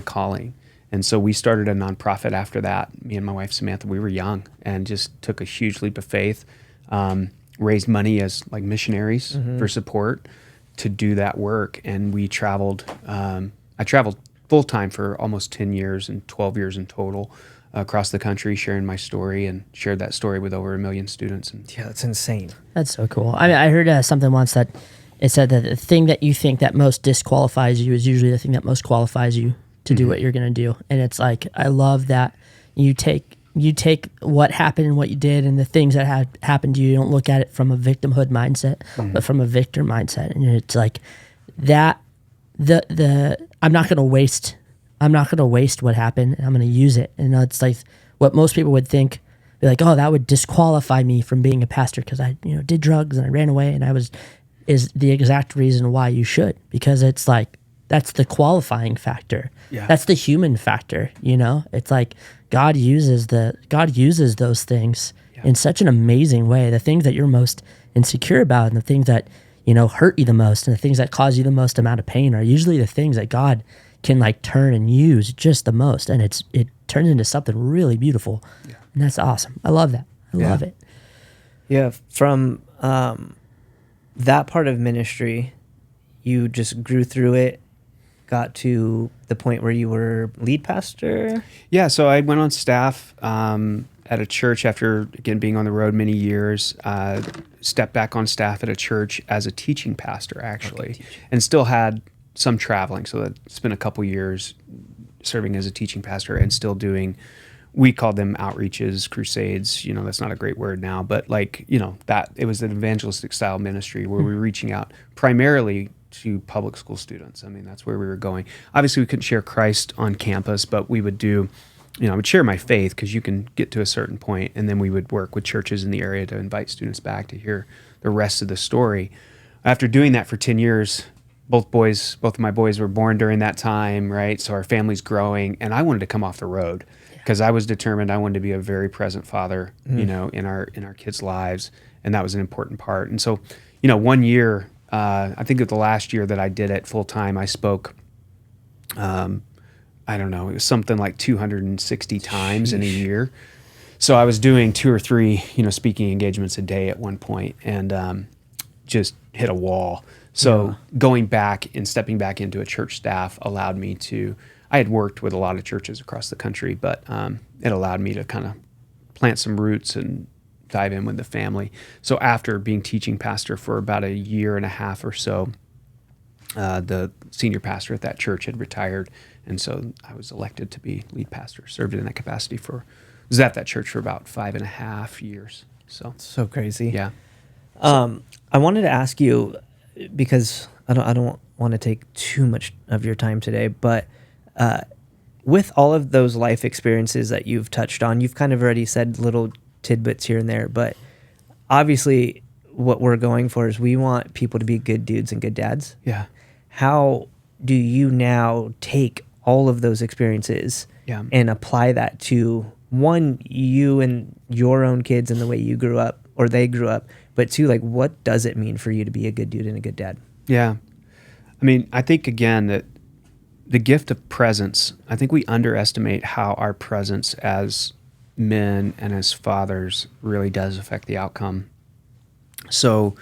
calling? And so we started a nonprofit after that. Me and my wife, Samantha, we were young and just took a huge leap of faith, raised money as like missionaries for support to do that work. And we traveled, I traveled full time for almost 10 years and 12 years in total across the country, sharing my story, and shared that story with over 1 million students. And Yeah, that's insane. That's so cool. I heard something once that it said that the thing that you think that most disqualifies you is usually the thing that most qualifies you to do what you're going to do. And it's like, I love that you take what happened and what you did and the things that had happened to you. You don't look at it from a victimhood mindset, but from a victor mindset. And it's like that, I'm not going to waste what happened, and I'm going to use it. And it's like what most people would think, be like, oh, that would disqualify me from being a pastor because I, did drugs and I ran away, and is the exact reason why you should, because it's like, that's the qualifying factor. Yeah. That's the human factor. It's like God uses those things in such an amazing way. The things that you're most insecure about and the things that, hurt you the most and the things that cause you the most amount of pain are usually the things that God can like turn and use just the most. And it turns into something really beautiful. Yeah. And that's awesome. I love that. I love it. Yeah. From that part of ministry, you just grew through it, got to the point where you were lead pastor? Yeah, so I went on staff at a church after, again, being on the road many years, stepped back on staff at a church as a teaching pastor, actually, and still had some traveling. So I spent a couple years serving as a teaching pastor and still doing, we called them outreaches, crusades. That's not a great word now, but that it was an evangelistic style ministry where we were reaching out primarily to public school students. I mean, that's where we were going. Obviously, we couldn't share Christ on campus, but we would do, I would share my faith because you can get to a certain point, and then we would work with churches in the area to invite students back to hear the rest of the story. After doing that for 10 years, both of my boys were born during that time, right? So our family's growing, and I wanted to come off the road because I was determined I wanted to be a very present father, in our kids' lives, and that was an important part. And so, 1 year, I think the last year that I did it full time, I spoke, I don't know, it was something like 260 times in a year. So I was doing 2 or 3, speaking engagements a day at one point, and just hit a wall. So going back and stepping back into a church staff allowed me to, I had worked with a lot of churches across the country, but it allowed me to kind of plant some roots and dive in with the family. So after being teaching pastor for about a year and a half or so, the senior pastor at that church had retired, and so I was elected to be lead pastor. Served in that capacity was at that church for about 5.5 years. So crazy. Yeah. I wanted to ask you, because I don't want to take too much of your time today, but with all of those life experiences that you've touched on, you've kind of already said little tidbits here and there, but obviously what we're going for is we want people to be good dudes and good dads. Yeah. How do you now take all of those experiences and apply that to, one, you and your own kids and the way you grew up or they grew up, but two, like, what does it mean for you to be a good dude and a good dad? Yeah. I mean, I think, again, that the gift of presence, I think we underestimate how our presence as men and as fathers really does affect the outcome. So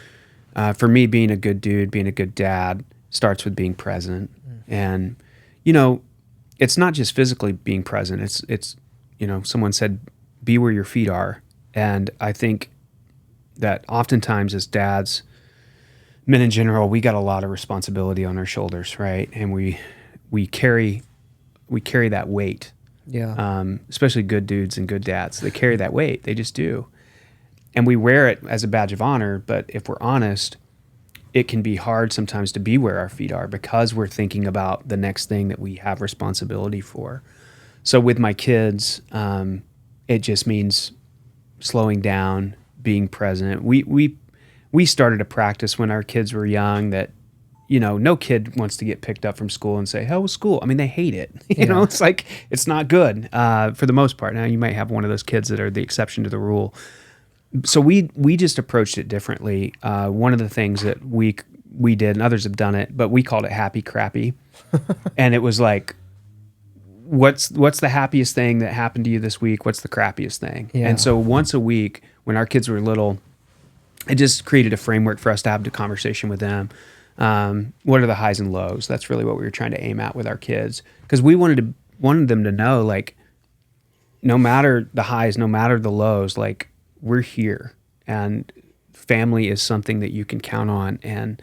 for me, being a good dude, being a good dad starts with being present. And, it's not just physically being present. It's someone said, be where your feet are. And I think that oftentimes as dads, men in general, we got a lot of responsibility on our shoulders, right? And we carry that weight. Yeah. Especially good dudes and good dads. They carry that weight. They just do. And we wear it as a badge of honor, but if we're honest, it can be hard sometimes to be where our feet are because we're thinking about the next thing that we have responsibility for. So with my kids, it just means slowing down, being present. We started a practice when our kids were young that, no kid wants to get picked up from school and say, "How was school?" I mean, they hate it. It's like, it's not good for the most part. Now, you might have one of those kids that are the exception to the rule. So we just approached it differently. One of the things that we did, and others have done it, but we called it happy crappy. And it was like, what's the happiest thing that happened to you this week? What's the crappiest thing? Yeah. And so once a week, when our kids were little, it just created a framework for us to have the conversation with them. What are the highs and lows? That's really what we were trying to aim at with our kids, because we wanted them to know, like, no matter the highs, no matter the lows, like, we're here, and family is something that you can count on. And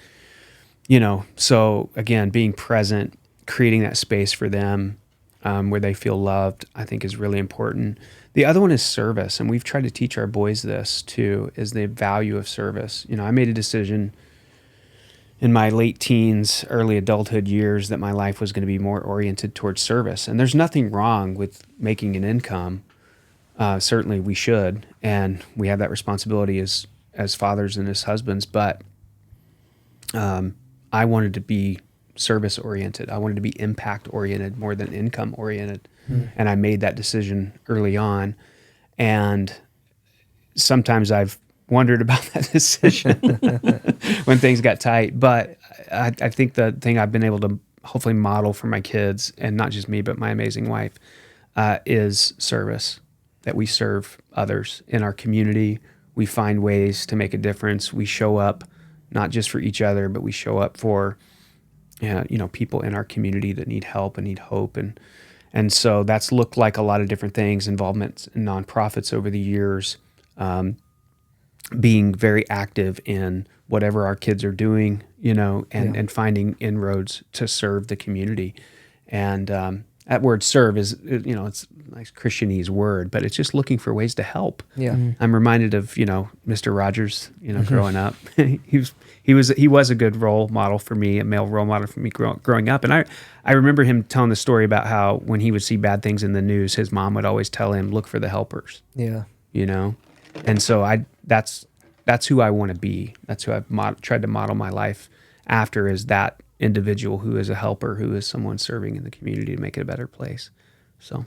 so again, being present, creating that space for them where they feel loved, I think is really important. The other one is service, and we've tried to teach our boys this too, is the value of service. I made a decision in my late teens, early adulthood years that my life was going to be more oriented towards service. And there's nothing wrong with making an income. Certainly we should, and we have that responsibility as fathers and as husbands, but I wanted to be service oriented. I wanted to be impact oriented more than income oriented. And I made that decision early on. And sometimes I've wondered about that decision when things got tight. But I think the thing I've been able to hopefully model for my kids, and not just me, but my amazing wife, is service, that we serve others in our community. We find ways to make a difference. We show up not just for each other, but we show up for people in our community that need help and need hope. And so that's looked like a lot of different things, involvement in nonprofits over the years, being very active in whatever our kids are doing, and finding inroads to serve the community. And that word serve is, it's a nice Christianese word, but it's just looking for ways to help. Yeah. I'm reminded of, Mr. Rogers, growing up. He was a good role model for me, a male role model for me growing up. And I remember him telling the story about how when he would see bad things in the news, his mom would always tell him, look for the helpers. Yeah. And so that's who I want to be. That's who I've tried to model my life after, is that individual who is a helper, who is someone serving in the community to make it a better place. So,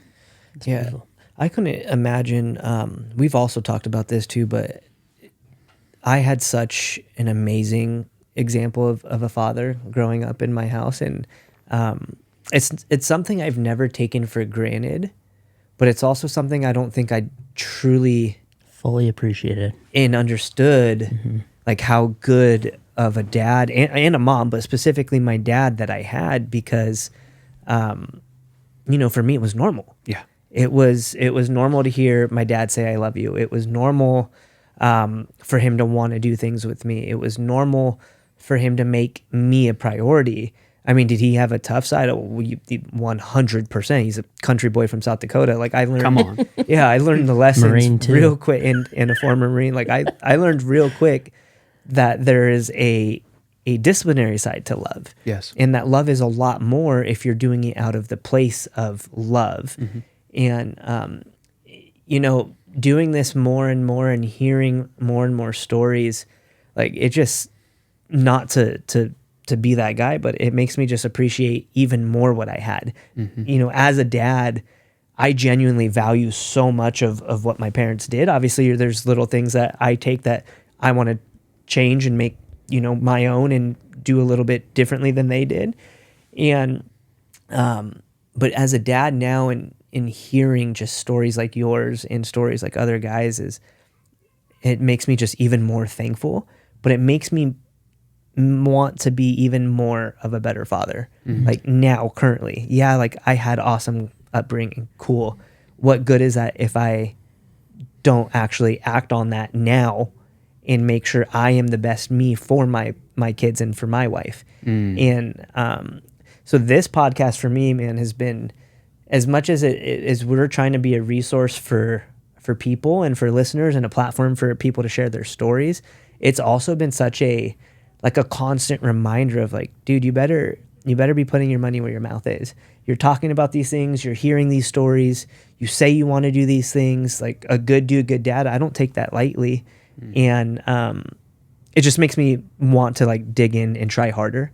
yeah, beautiful. I couldn't imagine. We've also talked about this too, but I had such an amazing example of a father growing up in my house, and it's something I've never taken for granted, but it's also something I don't think I truly fully appreciated and understood, like how good of a dad and a mom, but specifically my dad that I had, because, for me it was normal. Yeah. It was normal to hear my dad say, "I love you." It was normal for him to want to do things with me. It was normal for him to make me a priority. I mean, did he have a tough side? 100%. He's a country boy from South Dakota. Like, I learned, come on. Yeah, I learned the lessons Marine too. real quick, and a former Marine. Like, I learned real quick that there is a disciplinary side to love. Yes. And that love is a lot more if you're doing it out of the place of love. And, doing this more and more and hearing more and more stories, like, it just, not to be that guy, but it makes me just appreciate even more what I had. As a dad, I genuinely value so much of what my parents did. Obviously, there's little things that I take that I want to change and make, my own and do a little bit differently than they did. And, but as a dad now, and in hearing just stories like yours and stories like other guys, it makes me just even more thankful, but it makes me want to be even more of a better father. Like now, currently, like I had awesome upbringing. Cool. What good is that if I don't actually act on that now and make sure I am the best me for my kids and for my wife? And so this podcast for me, man, has been, as much as we're trying to be a resource for people and for listeners and a platform for people to share their stories, it's also been such a like a constant reminder of like, dude, you better be putting your money where your mouth is. You're talking about these things, you're hearing these stories, you say you want to do these things, like a good dude, good dad. I don't take that lightly. And it just makes me want to like dig in and try harder.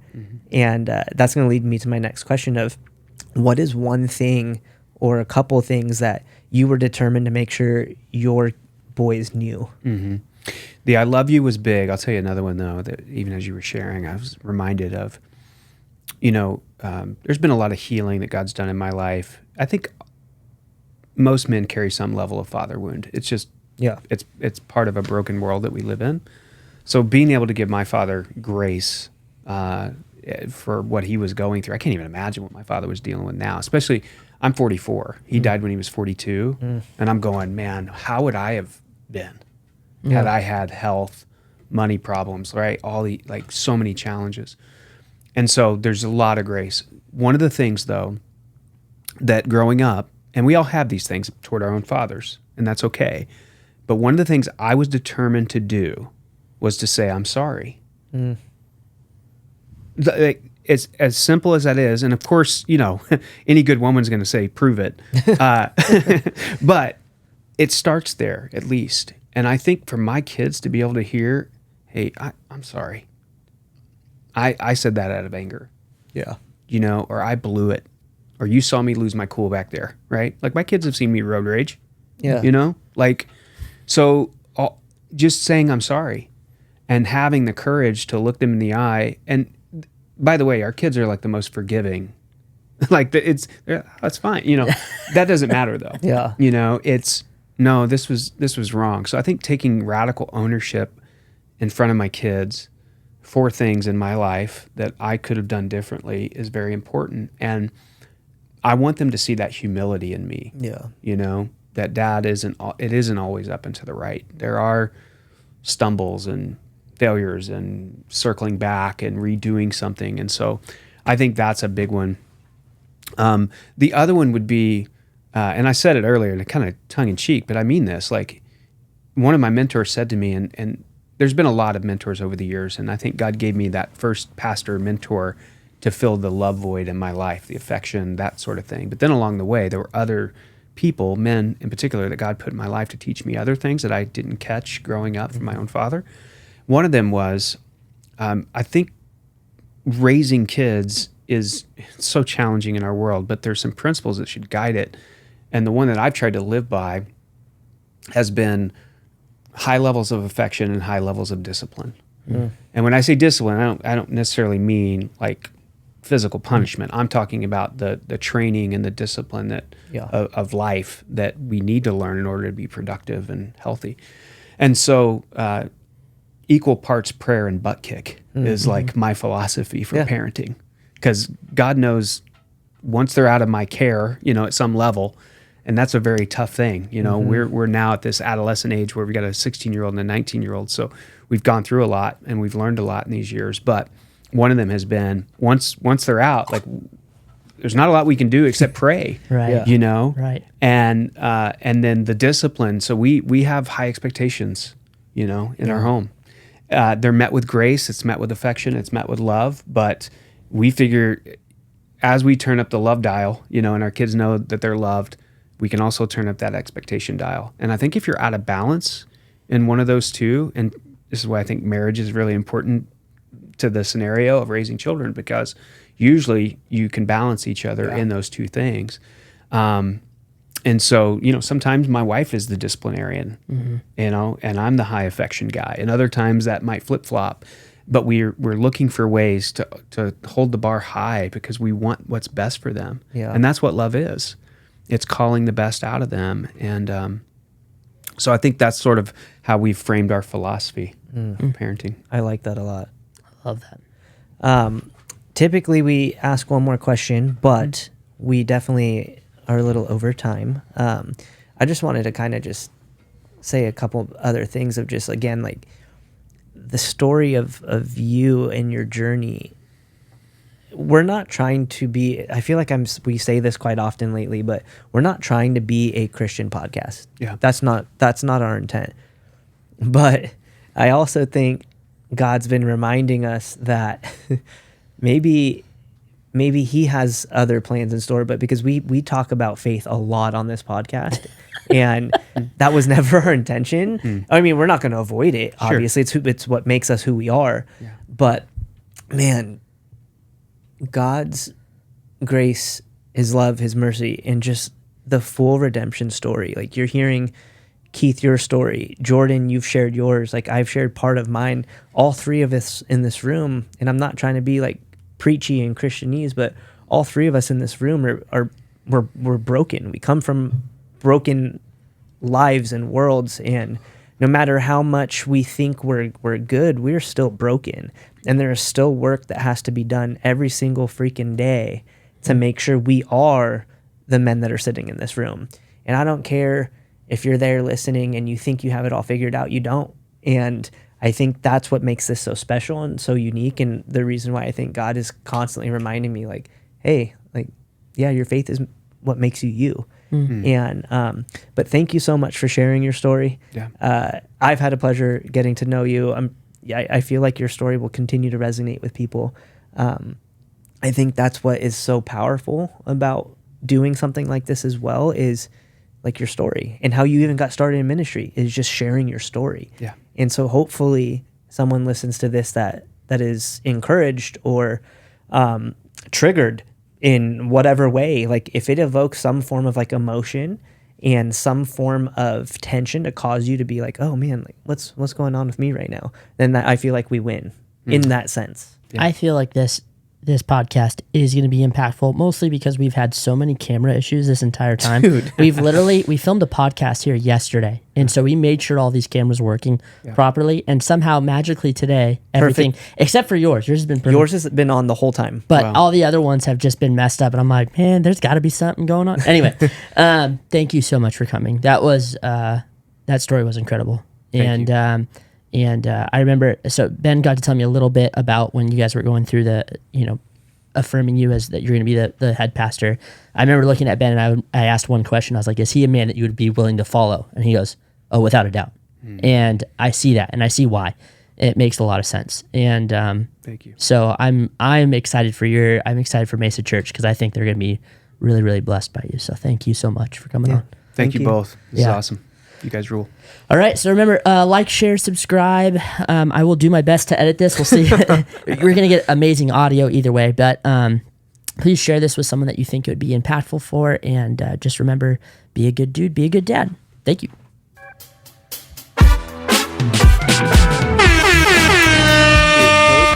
And that's going to lead me to my next question of, what is one thing or a couple things that you were determined to make sure your boys knew? The I love you was big. I'll tell you another one, though, that even as you were sharing, I was reminded of, there's been a lot of healing that God's done in my life. I think most men carry some level of father wound. It's just, it's part of a broken world that we live in. So being able to give my father grace for what he was going through, I can't even imagine what my father was dealing with now, especially I'm 44. He died when he was 42. And I'm going, man, how would I have been had I had health, money problems, right? So many challenges. And so there's a lot of grace. One of the things, though, that growing up, and we all have these things toward our own fathers, and that's okay. But one of the things I was determined to do was to say, I'm sorry. It's as simple as that is. And of course, any good woman's going to say, prove it. But it starts there, at least. And I think for my kids to be able to hear, hey, I'm sorry. I said that out of anger. Yeah. Or I blew it. Or you saw me lose my cool back there, right? Like my kids have seen me road rage. Yeah. So just saying I'm sorry and having the courage to look them in the eye. And by the way, our kids are like the most forgiving. That's fine. That doesn't matter though. Yeah. No, this was wrong. So I think taking radical ownership in front of my kids for things in my life that I could have done differently is very important. And I want them to see that humility in me. Yeah. That dad isn't always up and to the right. There are stumbles and failures and circling back and redoing something. And so I think that's a big one. The other one would be, and I said it earlier, and kind of tongue in cheek, but I mean this, like one of my mentors said to me, and there's been a lot of mentors over the years, and I think God gave me that first pastor mentor to fill the love void in my life, the affection, that sort of thing. But then along the way, there were other people, men in particular, that God put in my life to teach me other things that I didn't catch growing up from my own father. One of them was, I think raising kids is so challenging in our world, but there's some principles that should guide it. And the one that I've tried to live by has been high levels of affection and high levels of discipline. And when I say discipline, I don't necessarily mean like physical punishment. I'm talking about the training and the discipline of life that we need to learn in order to be productive and healthy. And so equal parts prayer and butt kick is like my philosophy for parenting, because God knows once they're out of my care, at some level, and that's a very tough thing. We're now at this adolescent age where we got a 16-year-old and a 19-year-old. So we've gone through a lot and we've learned a lot in these years. But one of them has been once they're out, like there's not a lot we can do except pray. Right. Right. And then the discipline. So we have high expectations, in our home. They're met with grace. It's met with affection. It's met with love. But we figure as we turn up the love dial, and our kids know that they're loved, we can also turn up that expectation dial. And I think if you're out of balance in one of those two, and this is why I think marriage is really important to the scenario of raising children, because usually you can balance each other in those two things. And so, sometimes my wife is the disciplinarian, and I'm the high affection guy. And other times that might flip-flop. But we're looking for ways to hold the bar high because we want what's best for them. Yeah. And that's what love is. It's calling the best out of them. And so I think that's sort of how we've framed our philosophy of parenting. I like that a lot. I love that. Typically we ask one more question, but we definitely are a little over time. I just wanted to kind of just say a couple other things of just, again, like the story of you and your journey. We're not trying to be, I feel like we say this quite often lately, but we're not trying to be a Christian podcast. Yeah. That's not our intent. But I also think God's been reminding us that maybe he has other plans in store, but because we talk about faith a lot on this podcast, and that was never our intention. I mean, we're not going to avoid it. Sure. Obviously, it's what makes us who we are. Yeah. But man, God's grace, his love, his mercy, and just the full redemption story. Like, you're hearing, Keith, your story. Jordan, you've shared yours. Like, I've shared part of mine. All three of us in this room, and I'm not trying to be like preachy and Christianese, but all three of us in this room we're broken. We come from broken lives and worlds, and no matter how much we think we're good, we're still broken. And there is still work that has to be done every single freaking day to make sure we are the men that are sitting in this room. And I don't care if you're there listening and you think you have it all figured out, you don't. And I think that's what makes this so special and so unique. And the reason why I think God is constantly reminding me, like, hey, like, yeah, your faith is what makes you you. Mm-hmm. And, but thank you so much for sharing your story. Yeah. I've had a pleasure getting to know you. I feel like your story will continue to resonate with people. I think that's what is so powerful about doing something like this as well, is like your story, and how you even got started in ministry is just sharing your story. Yeah. And so hopefully someone listens to this that is encouraged or triggered in whatever way. Like, if it evokes some form of like emotion and some form of tension to cause you to be like, oh man, like what's going on with me right now, then I feel like we win in that sense. Yeah. I feel like this podcast is going to be impactful, mostly because we've had so many camera issues this entire time. Dude. We filmed a podcast here yesterday, and so we made sure all these cameras were working properly, and somehow magically today, everything, except for yours has been perfect. Yours has been on the whole time. But all the other ones have just been messed up, and I'm like, man, there's got to be something going on. Anyway, thank you so much for coming. That was that story was incredible. Thank you. And I remember, so Ben got to tell me a little bit about when you guys were going through the, affirming you as that you're going to be the head pastor. I remember looking at Ben, and I asked one question. I was like, is he a man that you would be willing to follow? And he goes, oh, without a doubt. And I see that, and I see why. It makes a lot of sense. And thank you. So I'm excited for Mesa Church, because I think they're going to be really, really blessed by you. So thank you so much for coming on. Thank you both. This is awesome. You guys rule. All right. So remember, like, share, subscribe. I will do my best to edit this. We'll see. We're going to get amazing audio either way. But please share this with someone that you think it would be impactful for. And just remember, be a good dude, be a good dad. Thank you.